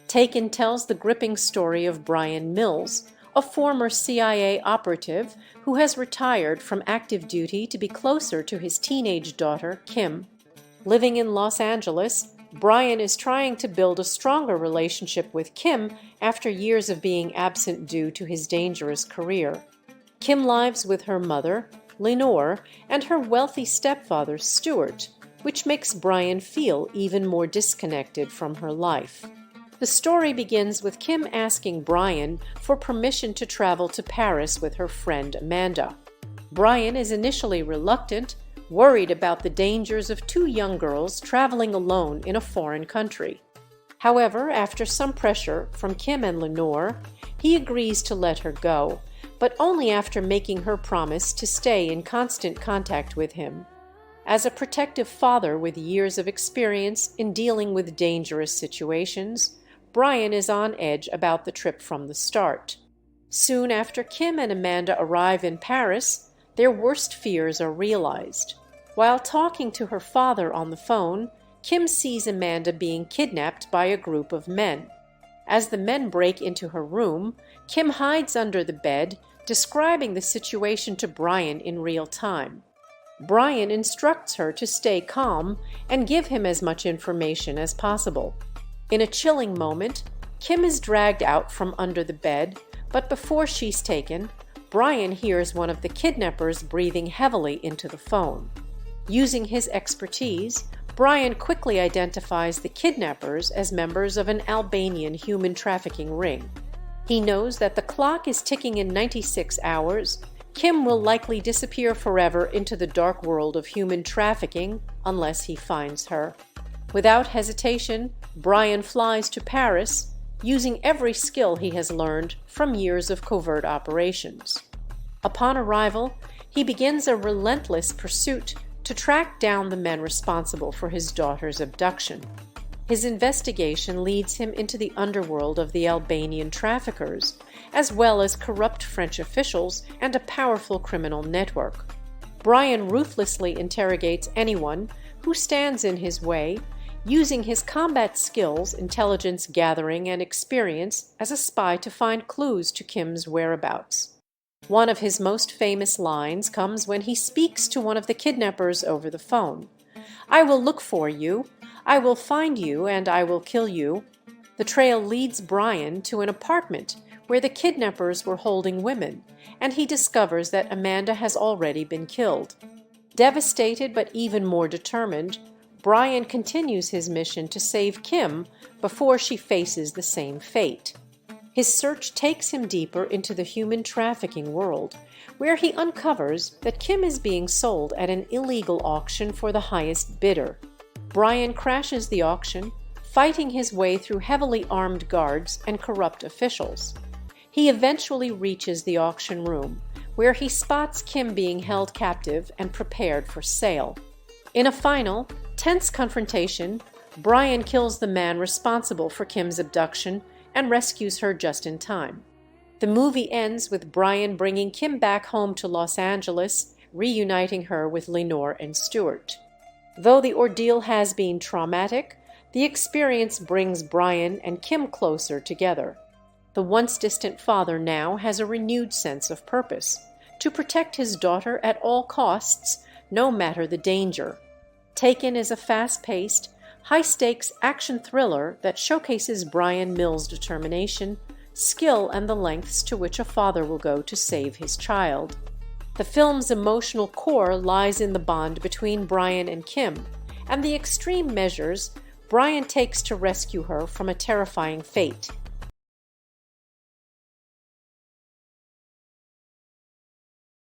Taken tells the gripping story of Bryan Mills, a former CIA operative who has retired from active duty to be closer to his teenage daughter, Kim. Living in Los Angeles, Bryan is trying to build a stronger relationship with Kim after years of being absent due to his dangerous career. Kim lives with her mother, Lenore, and her wealthy stepfather, Stuart, which makes Bryan feel even more disconnected from her life. The story begins with Kim asking Bryan for permission to travel to Paris with her friend Amanda. Bryan is initially reluctant, worried about the dangers of two young girls traveling alone in a foreign country. However, after some pressure from Kim and Lenore, he agrees to let her go, but only after making her promise to stay in constant contact with him. As a protective father with years of experience in dealing with dangerous situations, Bryan is on edge about the trip from the start. Soon after Kim and Amanda arrive in Paris, their worst fears are realized. While talking to her father on the phone, Kim sees Amanda being kidnapped by a group of men. As the men break into her room, Kim hides under the bed, describing the situation to Bryan in real time. Bryan instructs her to stay calm and give him as much information as possible. In a chilling moment, Kim is dragged out from under the bed, but before she's taken, Bryan hears one of the kidnappers breathing heavily into the phone. Using his expertise, Bryan quickly identifies the kidnappers as members of an Albanian human trafficking ring. He knows that the clock is ticking in 96 hours. Kim will likely disappear forever into the dark world of human trafficking unless he finds her. Without hesitation, Bryan flies to Paris, using every skill he has learned from years of covert operations. Upon arrival, he begins a relentless pursuit to track down the men responsible for his daughter's abduction. His investigation leads him into the underworld of the Albanian traffickers, as well as corrupt French officials and a powerful criminal network. Bryan ruthlessly interrogates anyone who stands in his way, using his combat skills, intelligence gathering, and experience as a spy to find clues to Kim's whereabouts. One of his most famous lines comes when he speaks to one of the kidnappers over the phone. "I will look for you, I will find you, and I will kill you." The trail leads Bryan to an apartment where the kidnappers were holding women, and he discovers that Amanda has already been killed. Devastated but even more determined, Bryan continues his mission to save Kim before she faces the same fate. His search takes him deeper into the human trafficking world, where he uncovers that Kim is being sold at an illegal auction for the highest bidder. Bryan crashes the auction, fighting his way through heavily armed guards and corrupt officials. He eventually reaches the auction room, where he spots Kim being held captive and prepared for sale. In a final, tense confrontation, Bryan kills the man responsible for Kim's abduction and rescues her just in time. The movie ends with Bryan bringing Kim back home to Los Angeles, reuniting her with Lenore and Stuart. Though the ordeal has been traumatic, the experience brings Bryan and Kim closer together. The once distant father now has a renewed sense of purpose, to protect his daughter at all costs, no matter the danger. Taken is a fast-paced, high-stakes action thriller that showcases Bryan Mills' determination, skill, and the lengths to which a father will go to save his child. The film's emotional core lies in the bond between Bryan and Kim, and the extreme measures Bryan takes to rescue her from a terrifying fate.